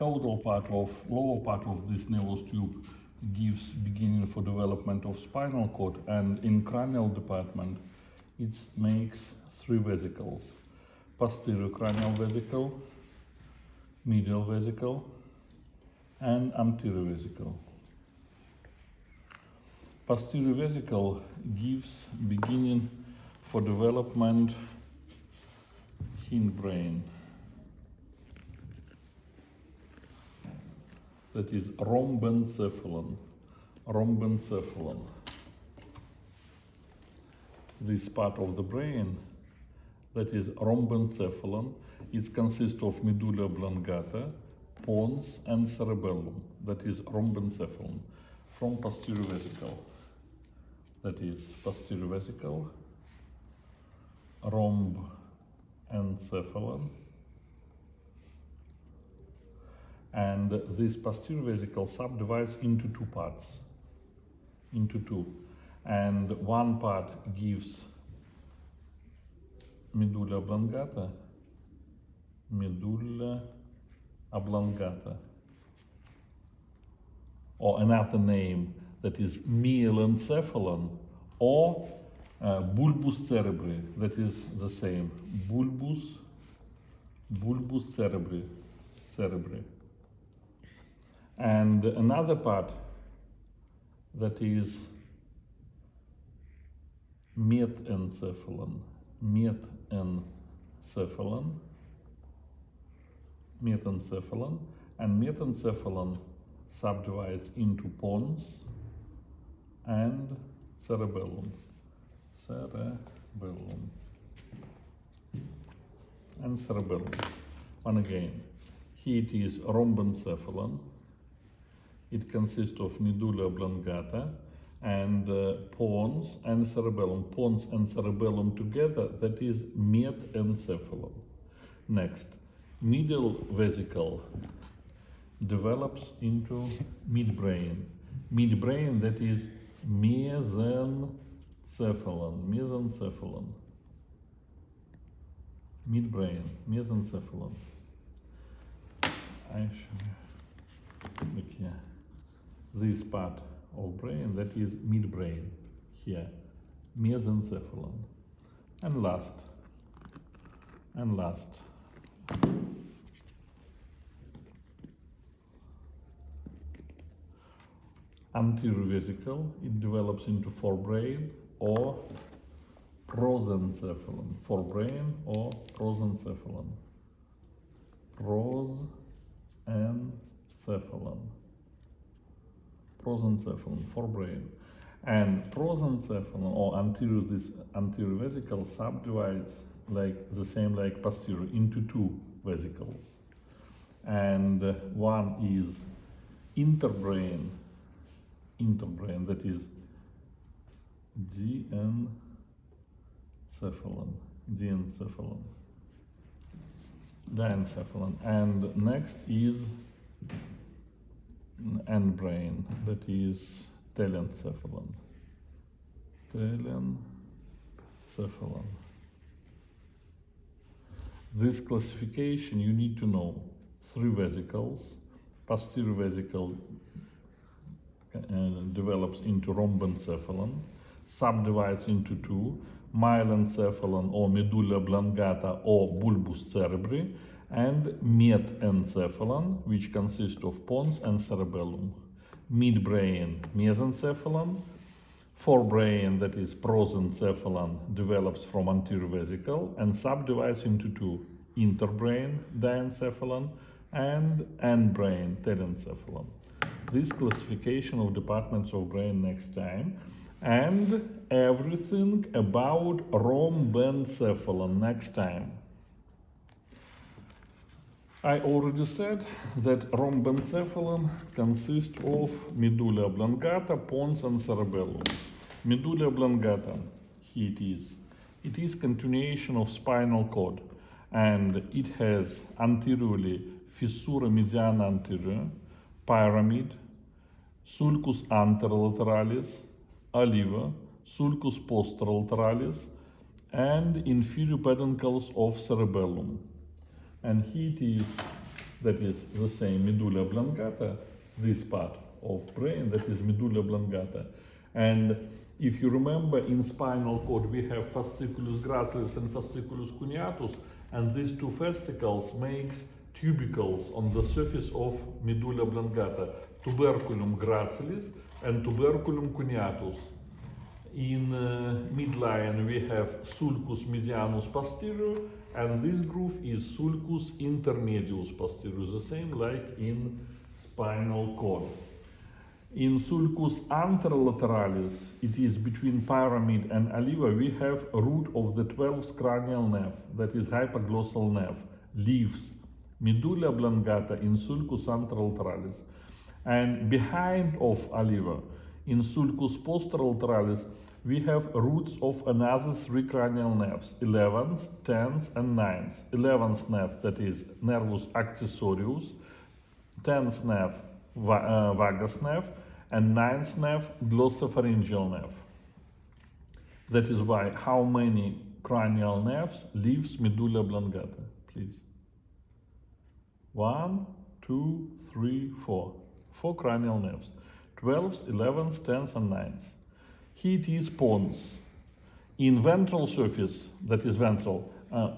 Caudal part of lower part of this nervous tube gives beginning for development of spinal cord, and in cranial department it makes three vesicles: posterior cranial vesicle, medial vesicle, and anterior vesicle. Posterior vesicle gives beginning for development hindbrain, that is rhombencephalon. This part of the brain, that is rhombencephalon, it consists of medulla oblongata, pons, and cerebellum, that is rhombencephalon, from posterior vesicle. That is posterior vesicle, rhombencephalon, and this posterior vesicle subdivides into two parts, and one part gives medulla oblongata, or another name that is myelencephalon, or bulbus cerebri, that is the same, bulbus cerebri. And another part that is metencephalon, and metencephalon subdivides into pons and cerebellum. And cerebellum. And again, here it is rhombencephalon. It consists of medulla oblongata and pons and cerebellum. Pons and cerebellum together, that is metencephalon. Next, medial vesicle develops into midbrain. Midbrain, that is mesencephalon. Midbrain, mesencephalon. I should look here. This part of brain, that is midbrain, here, mesencephalon. And last, anterior vesicle, it develops into forebrain or prosencephalon. Forebrain or prosencephalon. Prosencephalon, forebrain. And prosencephalon or this anterior vesicle subdivides like the same like posterior into two vesicles. And one is interbrain, that is diencephalon. And next is hindbrain, that is telencephalon. This classification you need to know: three vesicles. Posterior vesicle develops into rhombencephalon, subdivides into two: myelencephalon or medulla oblongata or bulbus cerebri, and metencephalon, which consists of pons and cerebellum. Midbrain, mesencephalon. Forebrain, that is prosencephalon, develops from anterior vesicle and subdivides into two: interbrain, diencephalon, and hindbrain, telencephalon. This classification of departments of brain next time, and everything about rhombencephalon next time. I already said that rhombencephalon consists of medulla oblongata, pons, and cerebellum. Medulla oblongata, here it is. It is continuation of spinal cord, and it has anteriorly fissura mediana anterior, pyramid, sulcus anterolaterales, oliva, sulcus posterolaterales, and inferior peduncles of cerebellum. And here it is that is the same medulla oblongata, this part of brain, that is medulla oblongata. And if you remember, in spinal cord we have fasciculus gracilis and fasciculus cuneatus, and these two fascicles makes tubercles on the surface of medulla oblongata, tuberculum gracilis and tuberculum cuneatus. In midline we have sulcus medianus posterior, and this groove is sulcus intermedius posterior, the same like in spinal cord. In sulcus anterolaterales, it is between pyramid and alveoli, we have a root of the 12th cranial nerve, that is hypoglossal nerve, leaves medulla oblongata in sulcus anterolaterales. And behind of alveoli, in sulcus posterolaterales, we have roots of another 3 cranial nerves, 11th, 10th, and 9th. 11th nerve, that is nervus accessorius, 10th nerve, vagus nerve, and 9th nerve, glossopharyngeal nerve. That is why, how many cranial nerves leaves medulla oblongata, please? 1, 2, 3, 4. 4 cranial nerves. 12th, 11th, 10th, and 9th. Here it is pons. In ventral surface, that is ventral,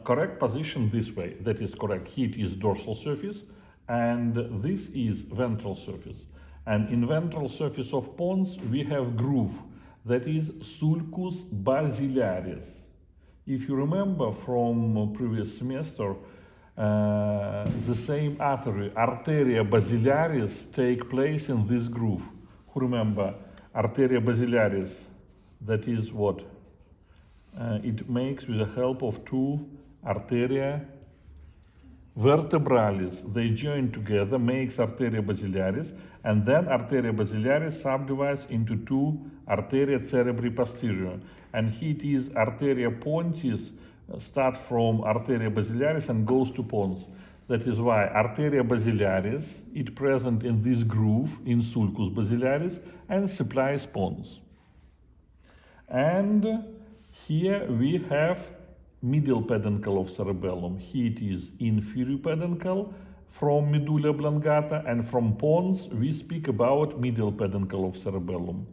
correct position this way, that is correct. Here it is dorsal surface, and this is ventral surface. And in ventral surface of pons, we have groove, that is sulcus basilaris. If you remember from previous semester, the same artery, arteria basilaris, take place in this groove. Who remember arteria basilaris? That is what? It makes with the help of 2 arteria vertebralis. They join together, makes arteria basilaris, and then arteria basilaris subdivides into 2 arteria cerebri posterior. And here it is arteria pontis, start from arteria basilaris and goes to pons. That is why arteria basilaris is present in this groove in sulcus basilaris and supplies pons. And here we have middle peduncle of cerebellum. Here it is inferior peduncle from medulla oblongata, and from pons we speak about middle peduncle of cerebellum.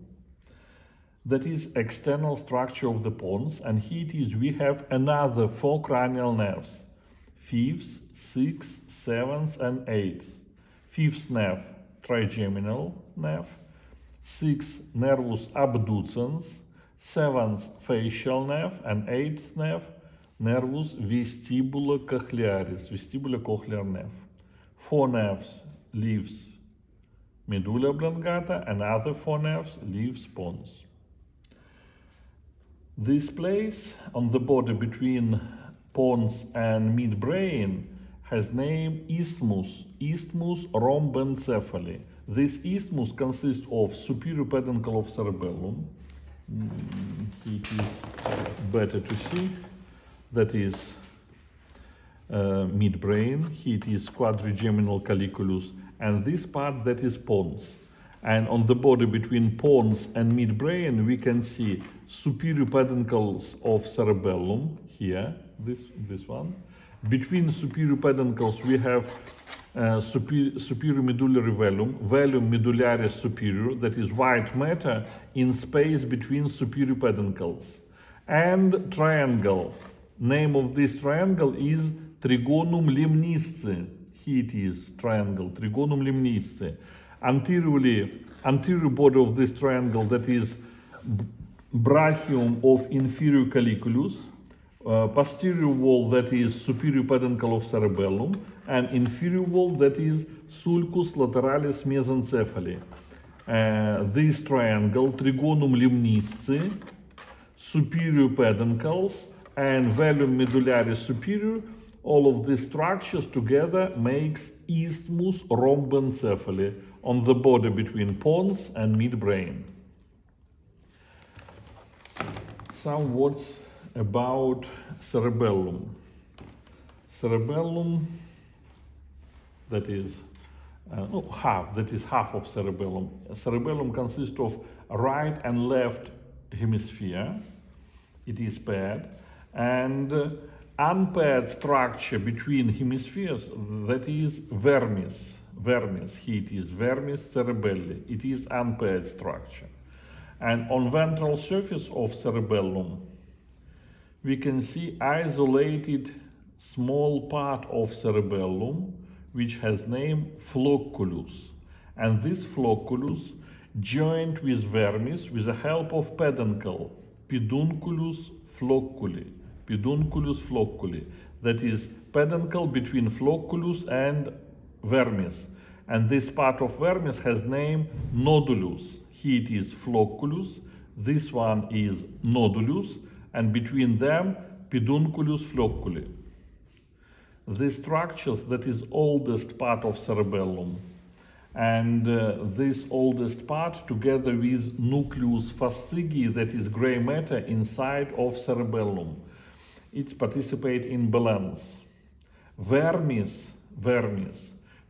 That is external structure of the pons, and here it is we have another 4 cranial nerves, 5th, 6th, 7th, and 8th. 5th nerve, trigeminal nerve, 6th nervus abducens, 7th facial nerve, and 8th nerve, nervus vestibulocochlearis, vestibulocochlear nerve. 4 nerves leaves medulla oblongata, and other 4 nerves leaves pons. This place on the border between pons and midbrain has name isthmus, isthmus rhombencephaly. This isthmus consists of superior peduncle of cerebellum. It is better to see. That is midbrain. Here it is quadrigeminal colliculus, and this part that is pons. And on the border between pons and midbrain, we can see superior peduncles of cerebellum. Here, this one. Between superior peduncles, we have superior medullary velum, velum medullaris superior, that is white matter in space between superior peduncles, and triangle. Name of this triangle is trigonum lemnisce. Here it is, triangle, trigonum lemnisce. Anterior border of this triangle, that is brachium of inferior colliculus, posterior wall, that is superior peduncle of cerebellum, and inferior wall, that is sulcus lateralis mesencephaly. This triangle, trigonum lemnisce, superior peduncles, and velum medullaris superior, all of these structures together makes isthmus rhombencephaly on the border between pons and midbrain. Some words about cerebellum. Cerebellum, that is half of cerebellum. Cerebellum consists of right and left hemisphere. It is paired, and unpaired structure between hemispheres, that is vermis. Vermis, it is vermis cerebelli. It is unpaired structure. And on ventral surface of cerebellum, we can see isolated small part of cerebellum which has name flocculus. And this flocculus joined with vermis with the help of peduncle, pedunculus flocculi. Pedunculus flocculi. That is peduncle between flocculus and vermis. And this part of vermis has name nodulus. Here it is flocculus, this one is nodulus, and between them pedunculus flocculi. This structures that is oldest part of cerebellum, and this oldest part together with nucleus fascigi, that is gray matter inside of cerebellum, it participate in balance. Vermis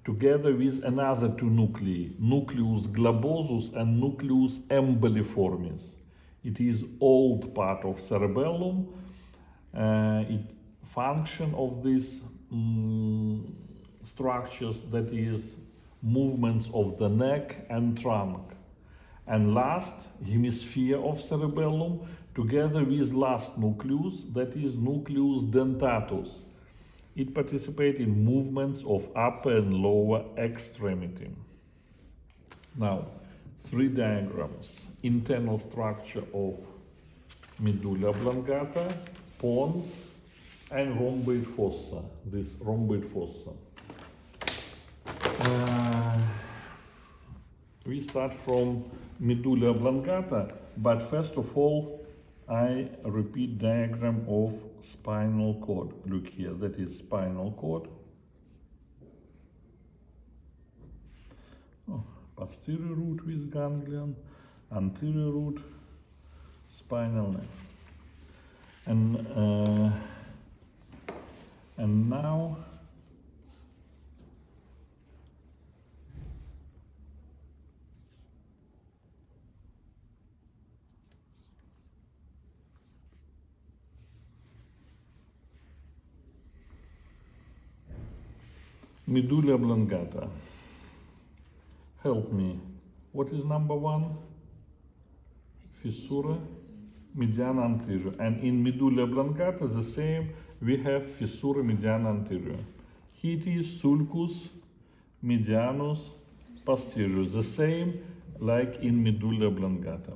together with another two nuclei, nucleus globosus and nucleus emboliformis. It is old part of cerebellum. It function of these structures, that is movements of the neck and trunk. And last hemisphere of cerebellum together with last nucleus, that is nucleus dentatus. It participates in movements of upper and lower extremity. Now, 3 diagrams. Internal structure of medulla oblongata, pons, and rhomboid fossa. This rhomboid fossa. We start from medulla oblongata, but first of all, I repeat diagram of spinal cord. Look here, that is spinal cord. Posterior root with ganglion, anterior root, spinal neck. And now medulla oblongata. Help me. What is number 1? Fissura mediana anterior. And in medulla oblongata, the same, we have fissura mediana anterior. It is sulcus medianus posterior, the same like in medulla oblongata.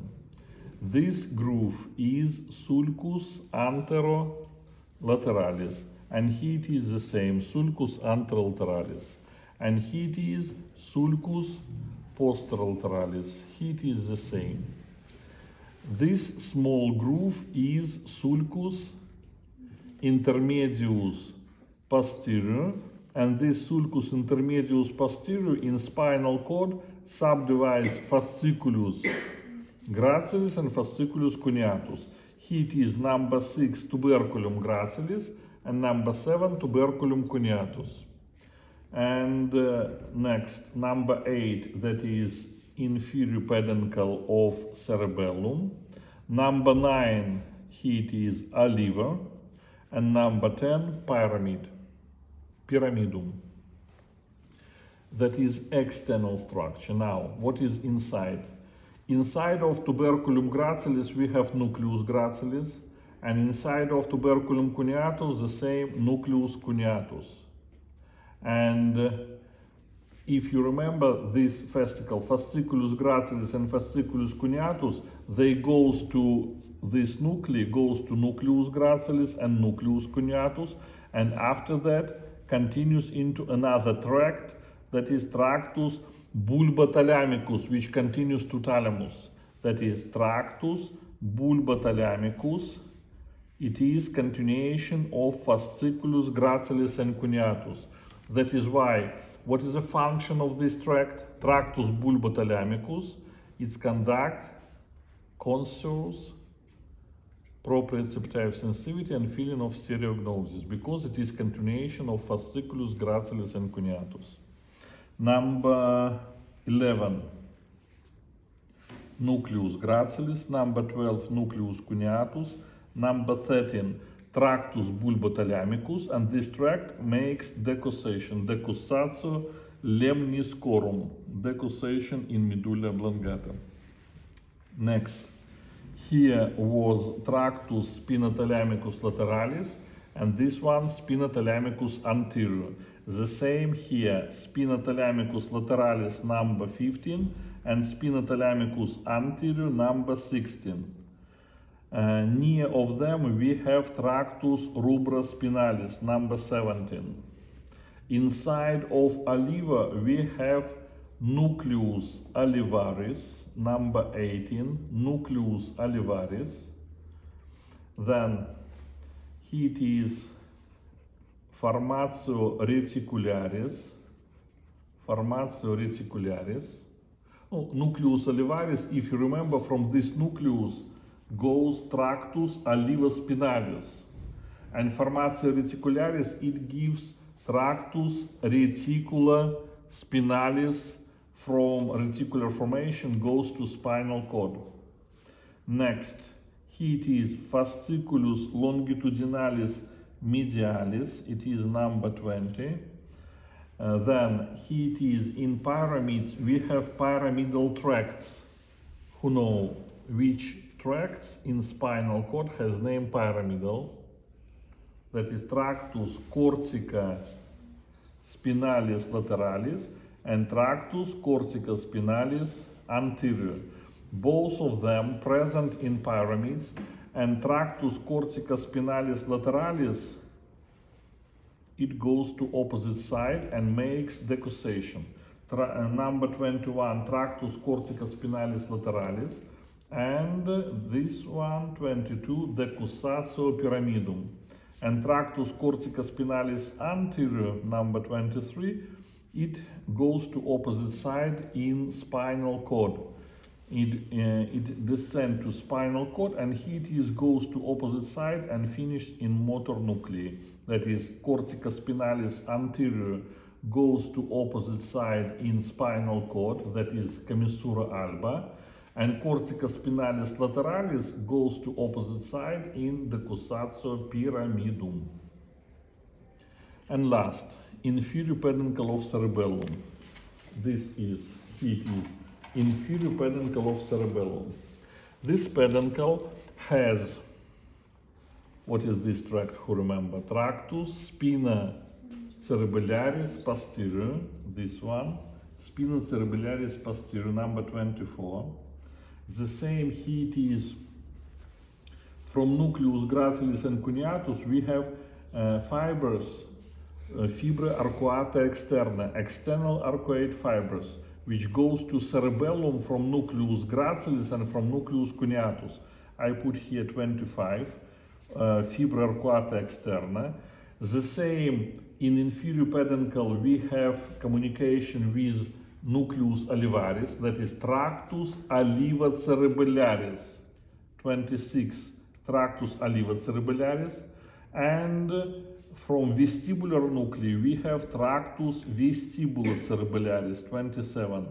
This groove is sulcus anterolaterales, and here it is the same, sulcus anterolaterales. And here it is sulcus posterolaterales, here it is the same. This small groove is sulcus intermedius posterior, and this sulcus intermedius posterior in spinal cord subdivides fasciculus gracilis and fasciculus cuneatus. Here it is number 6 tuberculum gracilis and number 7 tuberculum cuneatus. And next, number 8, that is inferior peduncle of cerebellum. Number 9, here it is a liver. And number 10, pyramidum. That is external structure. Now, what is inside? Inside of tuberculum gracilis, we have nucleus gracilis. And inside of tuberculum cuneatus, the same nucleus cuneatus. And if you remember this fasciculus gracilis and fasciculus cuneatus, they goes to this nuclei, goes to nucleus gracilis and nucleus cuneatus, and after that continues into another tract, that is tractus bulbothalamicus, which continues to thalamus. That is tractus bulbothalamicus. It is continuation of fasciculus gracilis and cuneatus. That is why, what is the function of this tract? Tractus bulbothalamicus. It's conduct, conserves proprioceptive sensitivity and feeling of stereognosis, because it is continuation of fasciculus gracilis and cuneatus. Number 11, nucleus gracilis. Number 12, nucleus cuneatus. Number 13, tractus bulbothalamicus, and this tract makes decussation, decussatio lemniscorum, decussation in medulla oblongata. Next, here was tractus spinothalamicus lateralis, and this one spinothalamicus anterior. The same here, spinothalamicus lateralis number 15 and spinothalamicus anterior number 16. Near of them we have tractus rubrospinalis number 17. Inside of aliva we have nucleus alivaris number 18, nucleus alivaris. Then it is formatio reticularis, nucleus alivaris. If you remember, from this nucleus goes tractus alivospinalis, and formatio reticularis, it gives tractus reticula spinalis. From reticular formation goes to spinal cord. Next, it is fasciculus longitudinalis medialis, it is number 20. Then it is in pyramids, we have pyramidal tracts. Who know which tracts in spinal cord has name pyramidal? That is tractus cortica spinalis lateralis and tractus cortica spinalis anterior. Both of them present in pyramids, and tractus cortica spinalis lateralis, it goes to opposite side and makes decussation. Number 21, tractus cortica spinalis lateralis, and this one, 22, decussatio pyramidum. And tractus cortica spinalis anterior, number 23, it goes to opposite side in spinal cord. It descends to spinal cord, and it goes to opposite side and finished in motor nuclei. That is, cortica spinalis anterior goes to opposite side in spinal cord, that is commissura alba, and cortica spinalis lateralis goes to opposite side in decussatio pyramidum. And last, inferior peduncle of cerebellum. This is, inferior peduncle of cerebellum. This peduncle has, what is this tract, who remember? Tractus spina cerebellaris posterior, this one, spina cerebellaris posterior, number 24. The same it is from nucleus gracilis and cuneatus, we have fibers, fibra arcuata externa, external arcuate fibers, which goes to cerebellum from nucleus gracilis and from nucleus cuneatus. I put here 25, fibra arcuata externa. The same in inferior peduncle, we have communication with nucleus alivaris, that is tractus aliva cerebellaris, 26, tractus aliva cerebellaris, and from vestibular nuclei we have tractus vestibular cerebellaris, 27.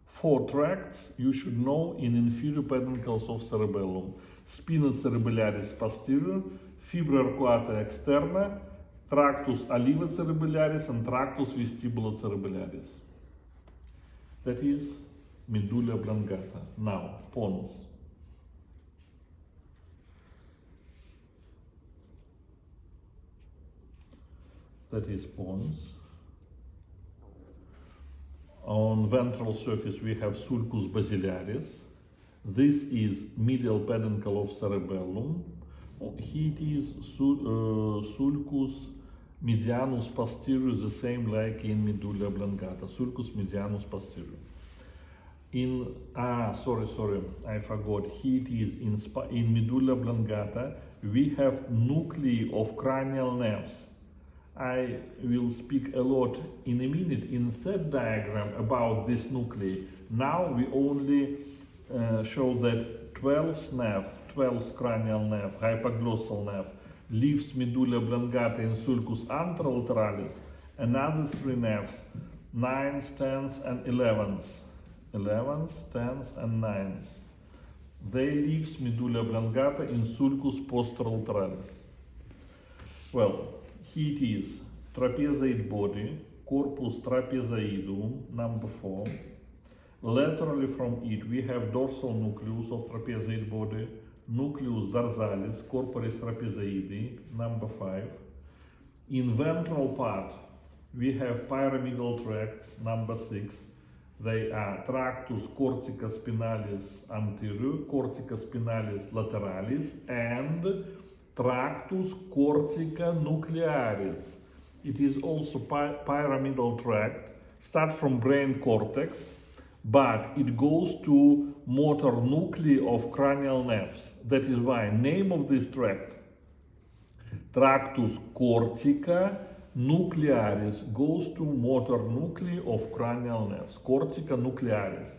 4 tracts you should know in inferior peduncles of cerebellum: spina cerebellaris posterior, fibra arcuata externa, tractus aliva cerebellaris, and tractus vestibular cerebellaris. That is medulla oblongata. Now, pons. That is pons. On ventral surface we have sulcus basilaris. This is medial peduncle of cerebellum. It is sulcus medianus posterior, the same like in medulla oblongata, sulcus medianus posterior. Sorry, I forgot. It is in medulla oblongata we have nuclei of cranial nerves. I will speak a lot in a minute in third diagram about this nuclei. Now we only show that 12th nerve, 12th cranial nerve, hypoglossal nerve, leaves medulla oblongata in sulcus anterolaterales. Another 3 nerves, 9th, 10th, and 11th. 11th, 10th, and 9th. They leaves medulla oblongata in sulcus posterolaterales. Well, here it is, trapezoid body, corpus trapezoidum, number 4. Laterally from it, we have dorsal nucleus of trapezoid body, nucleus dorsalis, corporis trapezoidi, number 5. In ventral part, we have pyramidal tracts, number 6. They are tractus corticospinalis anterior, corticospinalis lateralis, and tractus corticonuclearis. It is also pyramidal tract, starts from brain cortex, but it goes to motor nuclei of cranial nerves. That is why name of this tract, tractus corticonuclearis, goes to motor nuclei of cranial nerves, corticonuclearis.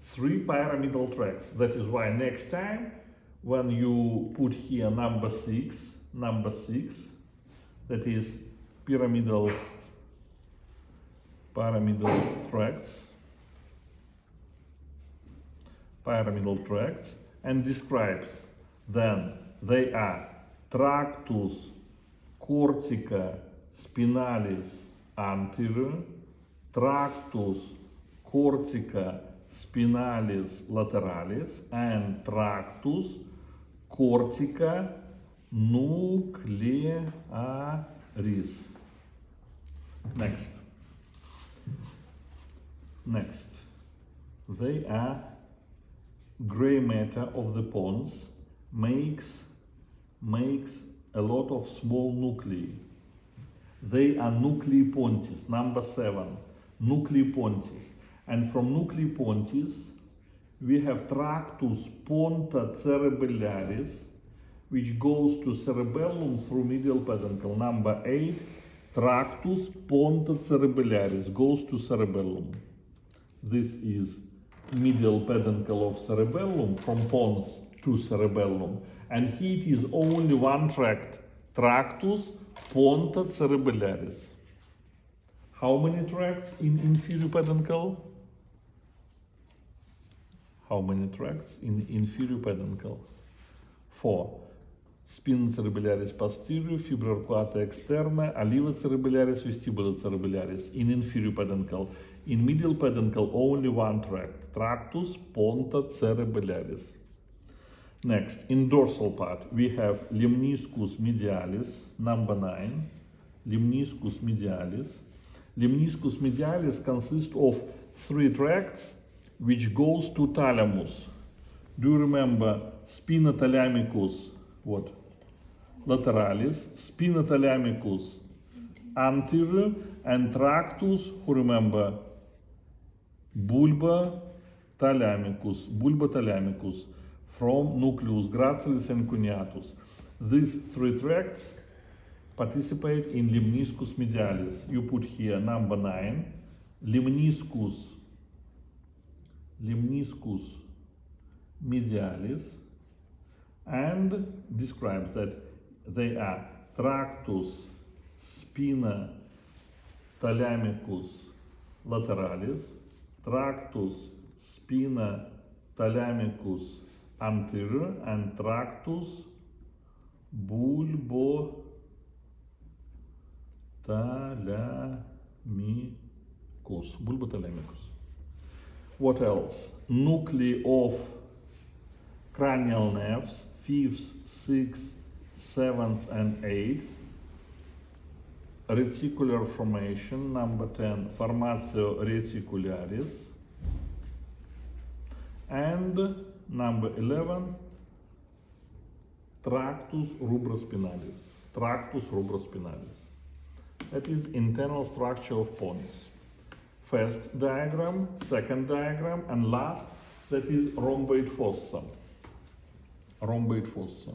3 pyramidal tracts. That is why next time when you put here number 6, that is pyramidal tracts, and describes, then they are tractus corticospinalis anterior, tractus corticospinalis lateralis, and tractus corticonuclearis. Next, they are gray matter of the pons, makes a lot of small nuclei. They are nuclei pontis, number 7, nuclei pontis. And from nuclei pontis, we have tractus ponta cerebellaris, which goes to cerebellum through medial peduncle. Number 8, tractus ponta cerebellaris goes to cerebellum. This is medial peduncle of cerebellum from pons to cerebellum. And here it is only one tract, tractus ponta cerebellaris. How many tracts in inferior peduncle? How many tracts in inferior peduncle? 4. Spina cerebellaris posterior, fibra arcuata externa, oliva cerebellaris, vestibula cerebellaris in inferior peduncle. In medial peduncle, only one tract, tractus ponta cerebellaris. Next, in dorsal part, we have lemniscus medialis, number 9, lemniscus medialis. Lemniscus medialis consists of 3 tracts which goes to thalamus. Do you remember spina thalamicus, what? Lateralis, spina thalamicus anterior, and tractus, who remember? Bulba thalamicus, from nucleus gracilis and cuneatus. These 3 tracts participate in lemniscus medialis. You put here number 9, lemniscus medialis, and describes that they are tractus spina thalamicus lateralis, tractus spina thalamicus anterior, and tractus bulbothalamicus. What else? Nuclei of cranial nerves, 5th, 6th, 7th, and 8th. Reticular formation, number 10, formatio reticularis. And number 11, tractus rubrospinalis. That is internal structure of pons. First diagram, second diagram, and last, that is rhomboid fossa. Rhomboid fossa.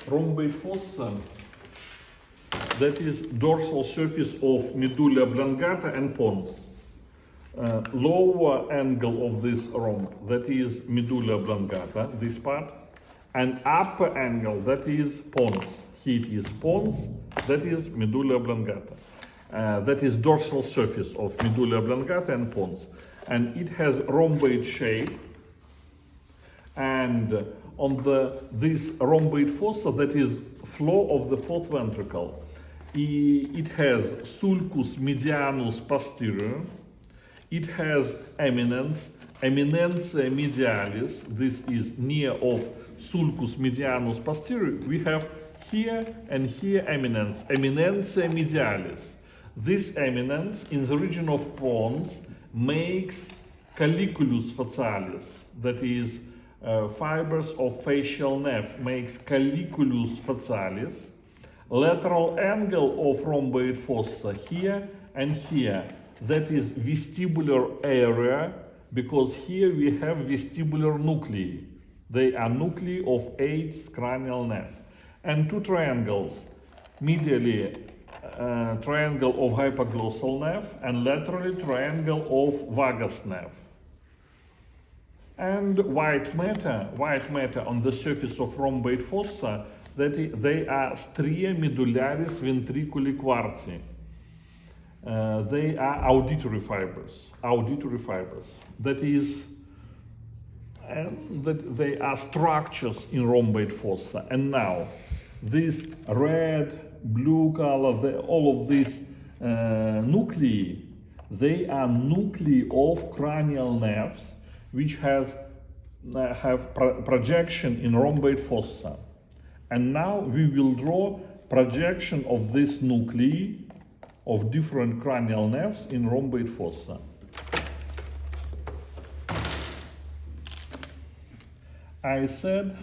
Rhomboid fossa, that is dorsal surface of medulla oblongata and pons. Lower angle of this rhomb, that is medulla oblongata, this part, and upper angle, that is pons. Here it is pons, that is medulla oblongata. That is dorsal surface of medulla oblongata and pons. And it has rhomboid shape, and on this rhomboid fossa, that is floor of the fourth ventricle. It has sulcus medianus posterior. It has eminence, eminentia medialis. This is near of sulcus medianus posterior. We have here and here eminence, eminentia medialis. This eminence in the region of pons makes colliculus facialis, that is fibers of facial nerve, makes colliculus facialis. Lateral angle of rhomboid fossa here and here, that is vestibular area, because here we have vestibular nuclei. They are nuclei of 8th cranial nerve. And two triangles, medially triangle of hypoglossal nerve and laterally triangle of vagus nerve. And white matter on the surface of rhomboid fossa, they are stria medullaris ventriculi quarti. They are auditory fibers. That is, that they are structures in rhomboid fossa. And now, this red, blue color, all of these nuclei, they are nuclei of cranial nerves, which have projection in rhomboid fossa. And now we will draw projection of this nuclei of different cranial nerves in rhomboid fossa. I said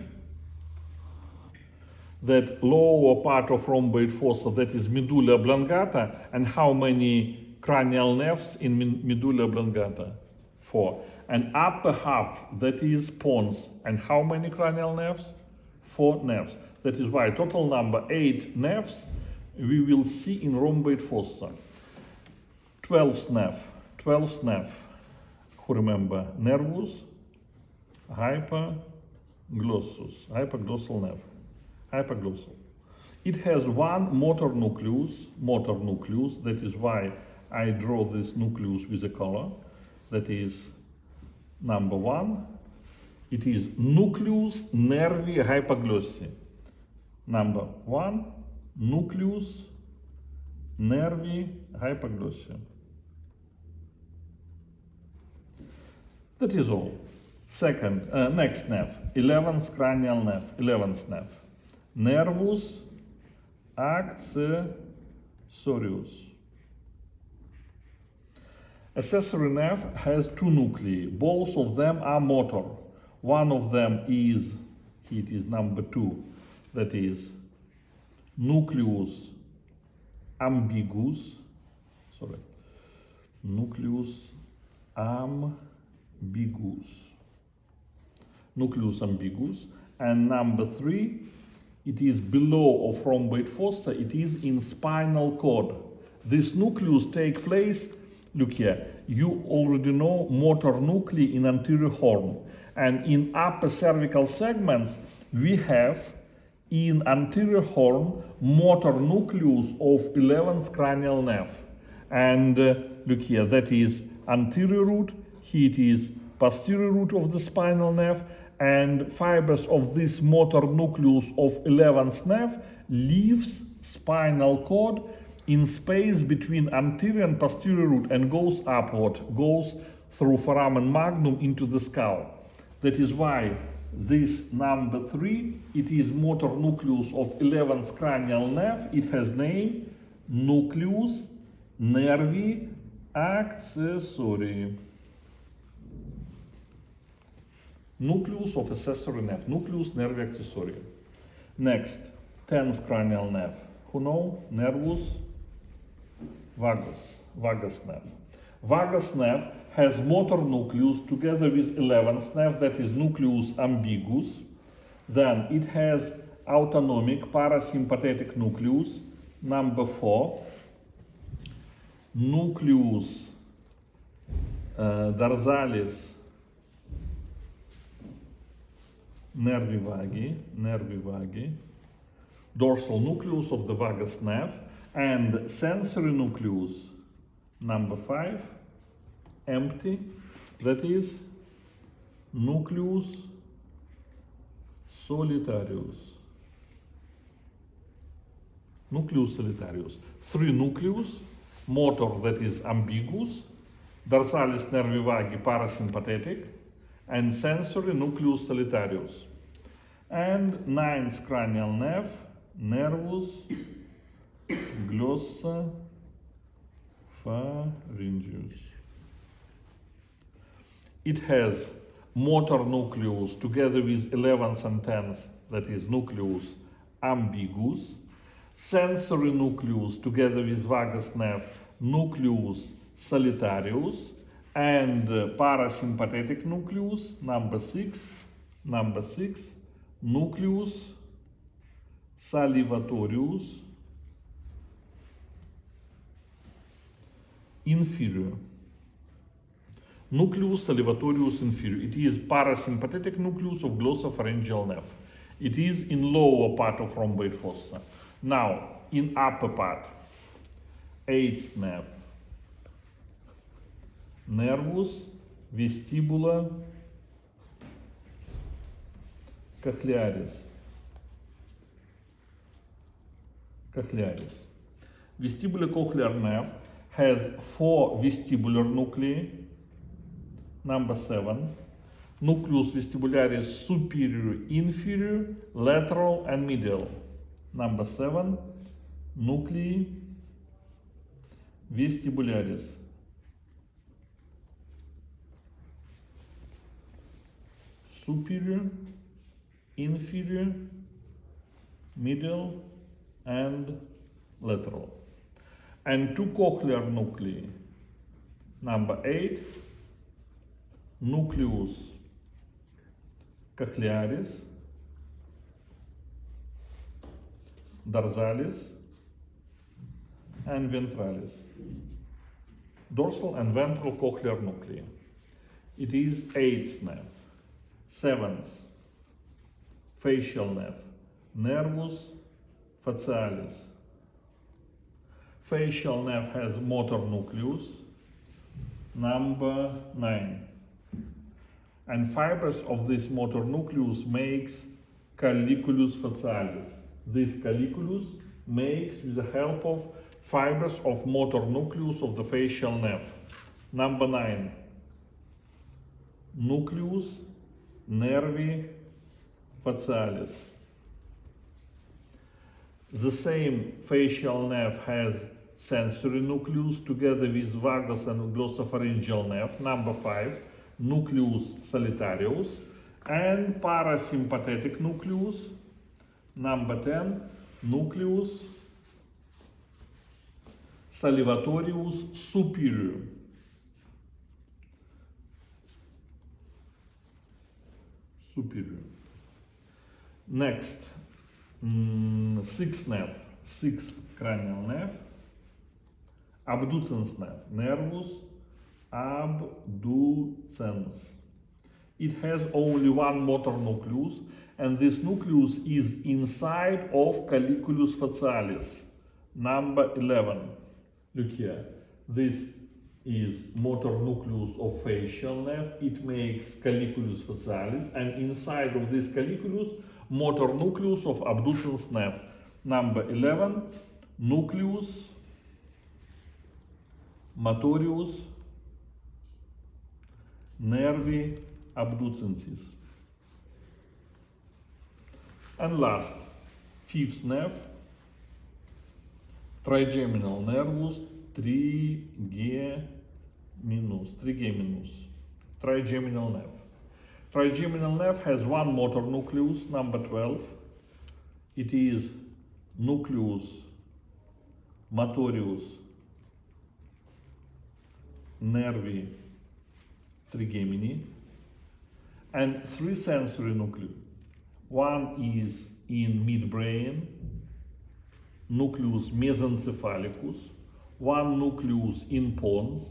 that lower part of rhomboid fossa, that is medulla oblongata, and how many cranial nerves in medulla oblongata? 4. And upper half, that is pons, and how many cranial nerves? 4 nerves. That is why total number 8 nerves we will see in rhomboid fossa. 12th nerve, who remember? Nervus hypoglossus, hypoglossal nerve, hypoglossal. It has one motor nucleus, that is why I draw this nucleus with a color. That is number 1. It is nucleus nervi hypoglossi. Number 1, nucleus nervi hypoglossi. That is all. Second, next nerve, 11th cranial nerve, 11th nerve. Nervus accessorius. Accessory nerve has 2 nuclei. Both of them are motor. One of them is, it is number 2, that is nucleus ambiguus. Nucleus ambiguus. And number 3, it is below of rhomboid fossa, it is in spinal cord. This nucleus take place, look here, you already know motor nuclei in anterior horn. And in upper cervical segments, we have in anterior horn motor nucleus of 11th cranial nerve. And look here, that is anterior root, here it is posterior root of the spinal nerve, and fibers of this motor nucleus of 11th nerve leaves spinal cord in space between anterior and posterior root and goes upward, goes through foramen magnum into the skull. That is why this number 3, it is motor nucleus of 11th cranial nerve. It has name nucleus nervi accessorii. Nucleus of accessory nerve, nucleus nervi accessorii. Next, 10th cranial nerve. Who know? Nervus vagus nerve. Vagus nerve has motor nucleus together with 11th nerve, that is nucleus ambiguus. Then it has autonomic parasympathetic nucleus, number 4. Nucleus dorsalis nervi vagi, dorsal nucleus of the vagus nerve, and sensory nucleus, number 5, empty, that is nucleus solitarius. Nucleus solitarius. 3 nucleus, motor that is ambiguous, dorsalis nervi vagi parasympathetic, and sensory nucleus solitarius. And 9th cranial nerve, nervus glossopharyngeus. It has motor nucleus together with 11th and 10th, that is nucleus ambiguous, sensory nucleus together with vagus nerve, nucleus solitarius, and parasympathetic nucleus, number 6, nucleus salivatorius inferior. Nucleus salivatorius inferior. It is parasympathetic nucleus of glossopharyngeal nerve. It is in lower part of rhomboid fossa. Now, in upper part, 8th nerve, nervus vestibula cochlearis. Vestibulocochlear nerve has 4 vestibular nuclei. Number 7, nucleus vestibularis superior, inferior, lateral, and medial. Number 7, nuclei vestibularis. Superior, inferior, middle, and lateral. And 2 cochlear nuclei. Number 8, nucleus cochlearis, dorsalis, and ventralis. Dorsal and ventral cochlear nuclei. It is 8th nerve. 7th, facial nerve, nervus facialis. Facial nerve has motor nucleus, number 9. And fibers of this motor nucleus makes colliculus facialis. This colliculus makes with the help of fibers of motor nucleus of the facial nerve. Number 9, nucleus nervi facialis. The same facial nerve has sensory nucleus together with vagus and glossopharyngeal nerve. Number 5, nucleus solitarius, and parasympathetic nucleus. Number 10, nucleus salivatorius superior. Next, 6th nerve, 6th cranial nerve, abducens nerve, nervus abducens. It has only 1 motor nucleus, and this nucleus is inside of colliculus facialis. Number 11. Look here. This is motor nucleus of facial nerve. It makes colliculus facialis, and inside of this colliculus, motor nucleus of abducens nerve. Number 11, nucleus motorius nervi abducensis. And last, 5th nerve, trigeminal nervus trigeminus, trigeminal nerve. Trigeminal nerve has 1 motor nucleus, number 12. It is nucleus motorius nervi trigemini, and 3 sensory nuclei. 1 is in midbrain, nucleus mesencephalicus, 1 nucleus in pons,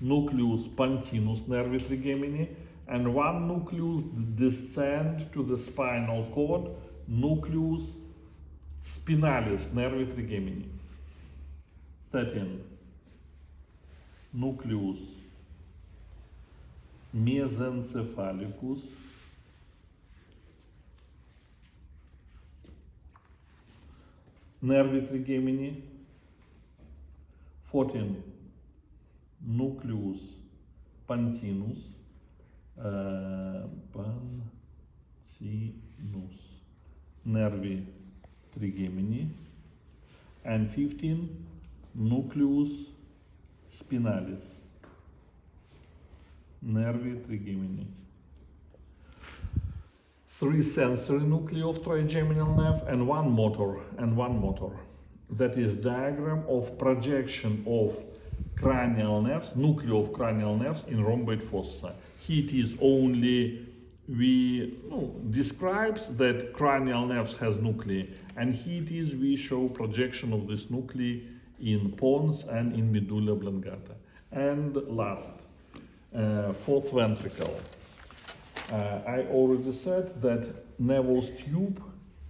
nucleus pontinus nervi trigemini, and 1 nucleus descend to the spinal cord, nucleus spinalis nervi trigemini. 13. Nucleus mesencephalicus, nervi trigemini. 14, nucleus pontinus, nervi trigemini, and 15, nucleus spinalis, nervi trigemini. 3 sensory nuclei of trigeminal nerve and one motor. That is diagram of projection of cranial nerves, nuclei of cranial nerves in rhomboid fossa. Here it is only describes that cranial nerves has nuclei, and here it is we show projection of this nuclei in pons and in medulla oblongata. And last, fourth ventricle. I already said that nervous tube,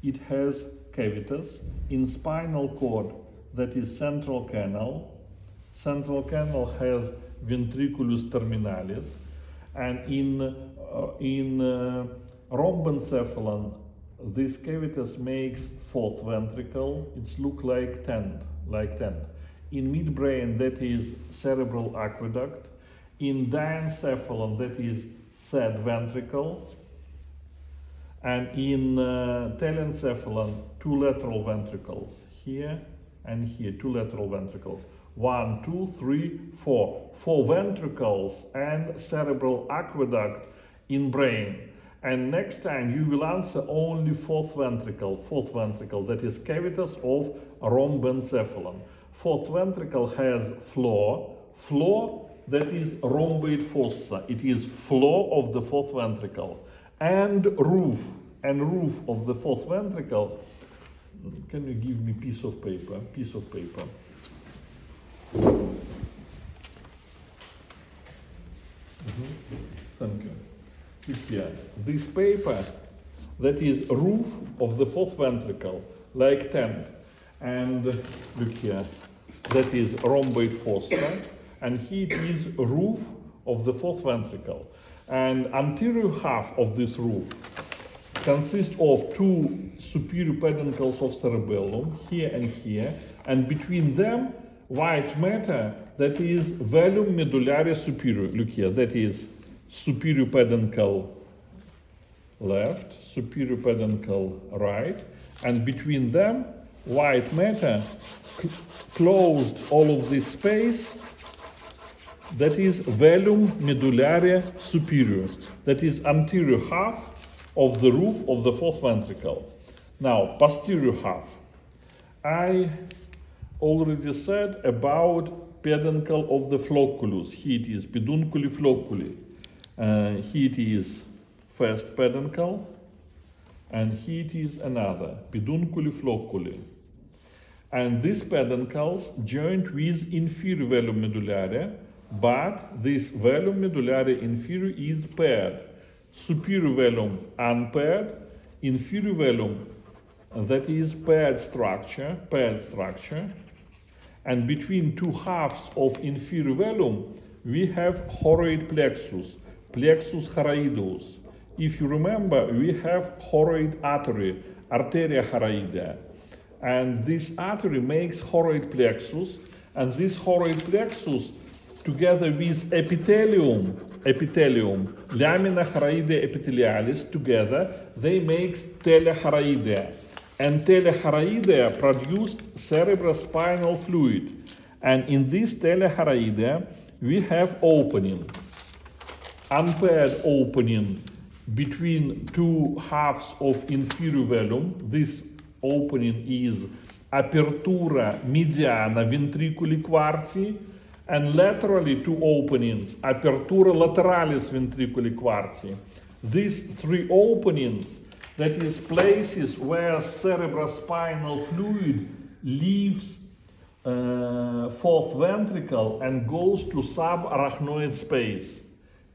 it has cavities in spinal cord, that is central canal. Central canal has ventriculus terminalis, and in rhombencephalon, this cavities makes fourth ventricle. It's look like tent. In midbrain, that is cerebral aqueduct. In diencephalon, that is third ventricle. And in telencephalon, 2 lateral ventricles, here and here, 2 lateral ventricles. 1, 2, 3, 4. 4 ventricles and cerebral aqueduct in brain. And next time you will answer only fourth ventricle, that is cavities of rhombencephalon. Fourth ventricle has floor that is rhomboid fossa. It is floor of the fourth ventricle. And roof of the fourth ventricle. Can you give me piece of paper? Thank you. Here, this paper, that is roof of the fourth ventricle, like tent. And look here, that is rhomboid fossa, and here it is roof of the fourth ventricle. And anterior half of this roof consists of 2 superior peduncles of cerebellum, here and here, and between them white matter, that is velum medullare superior. Look here, that is superior peduncle left, superior peduncle right, and between them white matter closed all of this space. That is velum medullare superior. That is anterior half of the roof of the fourth ventricle. Now, posterior half. I already said about peduncle of the flocculus. Here it is pedunculi flocculi. Here it is first peduncle, and here it is another, pedunculi flocculi. And these peduncles joined with inferior velum medullare, but this velum medullare inferior is paired. Superior velum unpaired, inferior velum, that is paired structure, and between 2 halves of inferior velum we have choroid plexus choroideus. If you remember, we have choroid artery, arteria choroidea, and this artery makes choroid plexus, and this choroid plexus together with epithelium, lamina choroidea epithelialis, together they make telechoroidea. And telechoroidea produced cerebrospinal fluid. And in this telechoroidea, we have opening, unpaired opening between 2 halves of inferior velum. This opening is apertura mediana ventriculi quarti, and laterally 2 openings, apertura lateralis ventriculi quarti. These 3 openings, that is places where cerebrospinal fluid leaves fourth ventricle and goes to subarachnoid space.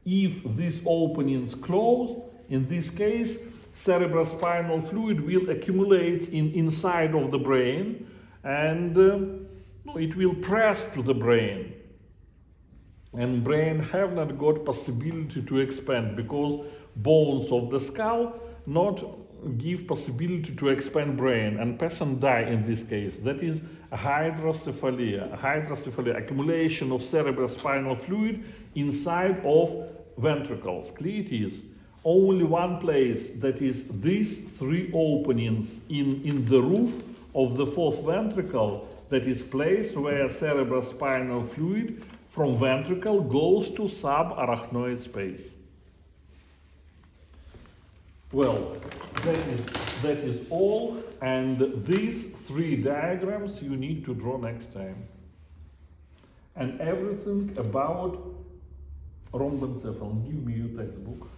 If these openings close, in this case, cerebrospinal fluid will accumulate inside of the brain, and it will press to the brain. And brain have not got possibility to expand because bones of the skull not give possibility to expand brain, and person die in this case. That is hydrocephaly, accumulation of cerebrospinal fluid inside of ventricles. Clear it is. Only one place, that is these three openings in the roof of the fourth ventricle, that is place where cerebrospinal fluid from ventricle goes to subarachnoid space. Well, that is all, and these three diagrams you need to draw next time. And everything about rhombencephalon. Give me your textbook.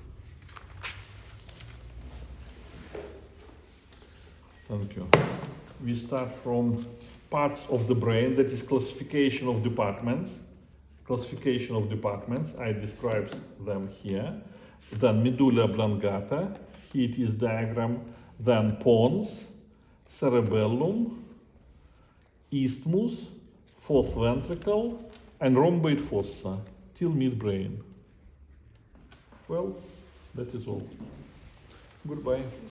Thank you. We start from parts of the brain, that is classification of departments. Classification of departments, I describe them here. Then medulla oblongata, here it is diagram. Then pons, cerebellum, isthmus, fourth ventricle, and rhomboid fossa till midbrain. Well, that is all. Goodbye.